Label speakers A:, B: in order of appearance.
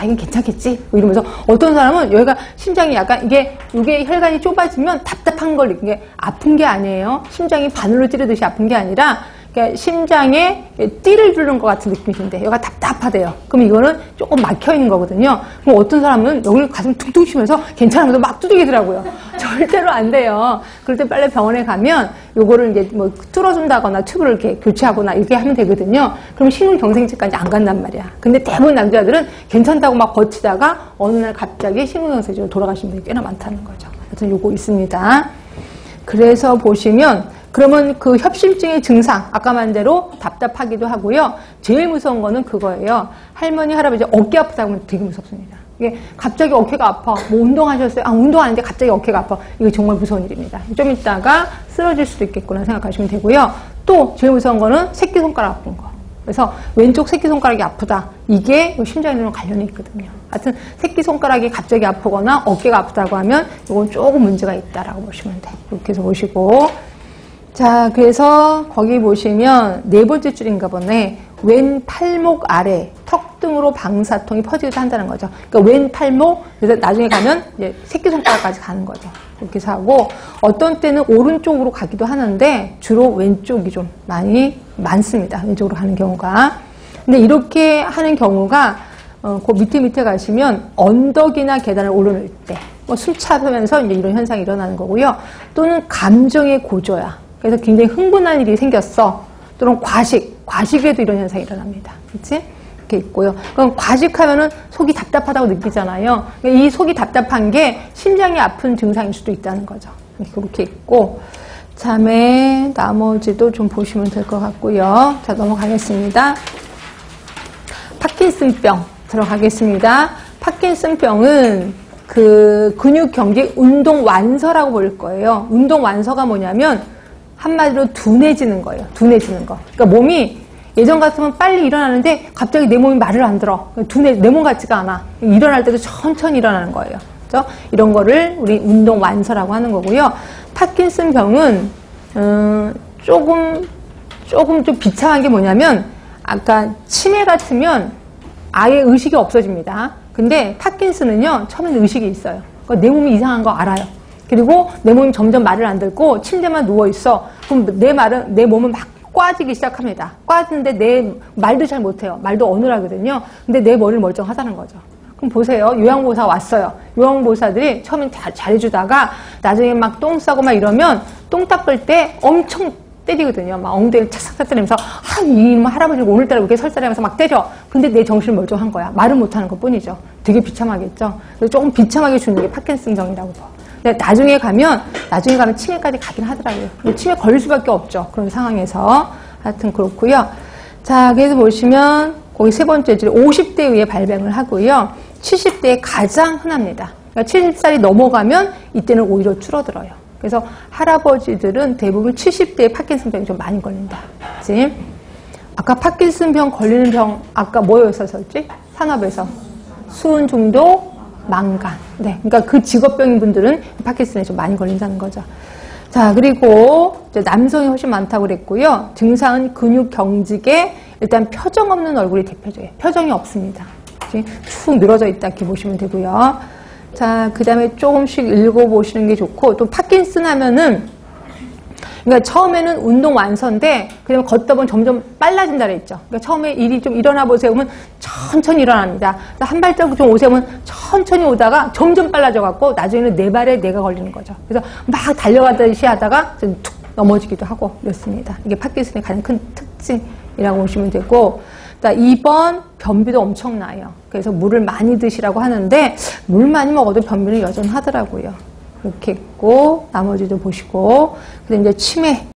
A: 이게 괜찮겠지? 뭐 이러면서 어떤 사람은 여기가 심장이 약간 이게 혈관이 좁아지면 답답한 걸 느끼는 게 아픈 게 아니에요. 심장이 바늘로 찌르듯이 아픈 게 아니라 그러니까 심장에 띠를 두르는 것 같은 느낌이신데 여기가 답답하대요. 그럼 이거는 조금 막혀 있는 거거든요. 그럼 어떤 사람은 여기를 가슴 퉁퉁 치면서 괜찮으면서 막 두들기더라고요. 절대로 안 돼요. 그럴 때 빨리 병원에 가면 요거를 이제 뭐 뚫어준다거나 튜브를 이렇게 교체하거나 이렇게 하면 되거든요. 그럼 심근경색제까지 안 간단 말이야. 근데 대부분 남자들은 괜찮다고 막 버티다가 어느 날 갑자기 심근경색제로 돌아가시는 분이 꽤나 많다는 거죠. 하여튼 요거 있습니다. 그래서 보시면 그러면 그 협심증의 증상, 아까 말한 대로 답답하기도 하고요. 제일 무서운 거는 그거예요. 할머니, 할아버지 어깨 아프다고 하면 되게 무섭습니다. 이게 갑자기 어깨가 아파. 뭐 운동하셨어요? 운동하는데 갑자기 어깨가 아파. 이거 정말 무서운 일입니다. 좀 있다가 쓰러질 수도 있겠구나 생각하시면 되고요. 또 제일 무서운 거는 새끼손가락 아픈 거. 그래서 왼쪽 새끼손가락이 아프다. 이게 심장이랑 관련이 있거든요. 하여튼 새끼손가락이 갑자기 아프거나 어깨가 아프다고 하면 이건 조금 문제가 있다라고 보시면 돼요. 이렇게 해서 보시고. 자, 그래서 거기 보시면 네 번째 줄인가 보네. 왼 팔목 아래 턱 등으로 방사통이 퍼지기도 한다는 거죠. 그러니까 왼 팔목, 그래서 나중에 가면 이제 새끼손가락까지 가는 거죠. 그렇게 해서 하고, 어떤 때는 오른쪽으로 가기도 하는데 주로 왼쪽이 좀 많습니다. 왼쪽으로 가는 경우가. 근데 이렇게 하는 경우가 그 밑에 가시면 언덕이나 계단을 오르는 때, 뭐 숨 차면서 이제 이런 현상이 일어나는 거고요. 또는 감정의 고조야. 그래서 굉장히 흥분할 일이 생겼어. 또는 과식에도 이런 현상이 일어납니다. 그렇지? 이렇게 있고요. 그럼 과식하면은 속이 답답하다고 느끼잖아요. 이 속이 답답한 게 심장이 아픈 증상일 수도 있다는 거죠. 그렇게 있고, 그다음에 나머지도 좀 보시면 될 것 같고요. 자, 넘어가겠습니다. 파킨슨병 들어가겠습니다. 파킨슨병은 그 근육 경직 운동 완서라고 볼 거예요. 운동 완서가 뭐냐면 한마디로 둔해지는 거예요. 둔해지는 거. 그러니까 몸이 예전 같으면 빨리 일어나는데 갑자기 내 몸이 말을 안 들어. 내 몸 같지가 않아. 일어날 때도 천천히 일어나는 거예요. 그렇죠? 이런 거를 우리 운동 완서라고 하는 거고요. 파킨슨 병은 조금 좀 비참한 게 뭐냐면 아까 치매 같으면 아예 의식이 없어집니다. 근데 파킨슨은요, 처음에는 의식이 있어요. 그러니까 내 몸이 이상한 거 알아요. 그리고 내 몸이 점점 말을 안 듣고 침대만 누워있어. 그럼 내 몸은 막 꽈지기 시작합니다. 꽈지는데 내 말도 잘 못해요. 말도 어눌하거든요. 근데 내 머리는 멀쩡하다는 거죠. 그럼 보세요. 요양보사 왔어요. 요양보사들이 처음엔 잘해주다가 나중에 막 똥 싸고 막 이러면 똥 닦을 때 엄청 때리거든요. 막 엉덩이를 착착 때리면서 이놈 할아버지가 오늘따라 이렇게 설사하면서 막 때려. 근데 내 정신은 멀쩡한 거야. 말은 못하는 것 뿐이죠. 되게 비참하겠죠. 그래서 조금 비참하게 주는 게 파킨슨병이라고 봐요. 근데 나중에 가면 치매까지 가긴 하더라고요. 근데 치매 걸릴 수밖에 없죠. 그런 상황에서. 하여튼 그렇고요. 자, 그래서 보시면 거기 세 번째 줄 50대 이후에 발병을 하고요. 70대에 가장 흔합니다. 그러니까 70살이 넘어가면 이때는 오히려 줄어들어요. 그래서 할아버지들은 대부분 70대에 파킨슨병이 좀 많이 걸린다. 그치? 아까 파킨슨병 걸리는 병 아까 뭐였었지? 산업에서 수은 중독, 망간. 네, 그러니까 그 직업병인 분들은 파킨슨에 좀 많이 걸린다는 거죠. 자, 그리고 이제 남성이 훨씬 많다고 그랬고요. 증상은 근육 경직에 일단 표정 없는 얼굴이 대표적이에요. 표정이 없습니다. 축 늘어져 있다 이렇게 보시면 되고요. 자, 그 다음에 조금씩 읽어보시는 게 좋고, 또 파킨슨 하면은 그러니까 처음에는 운동 완서인데 그다음에 걷다 보면 점점 빨라진다 그랬죠. 그러니까 처음에 일이 좀 일어나 보세요 그러면 천천히 일어납니다. 한 발자국 좀 오세요 하면 천천히 오다가 점점 빨라져 갖고 나중에는 내 발에 내가 걸리는 거죠. 그래서 막 달려가듯이 하다가 좀 툭 넘어지기도 하고 이렇습니다. 이게 파킨슨의 가장 큰 특징이라고 보시면 되고, 2번 변비도 엄청나요. 그래서 물을 많이 드시라고 하는데 물 많이 먹어도 변비는 여전하더라고요. 이렇게 있고 나머지도 보시고, 그다음에 이제 치매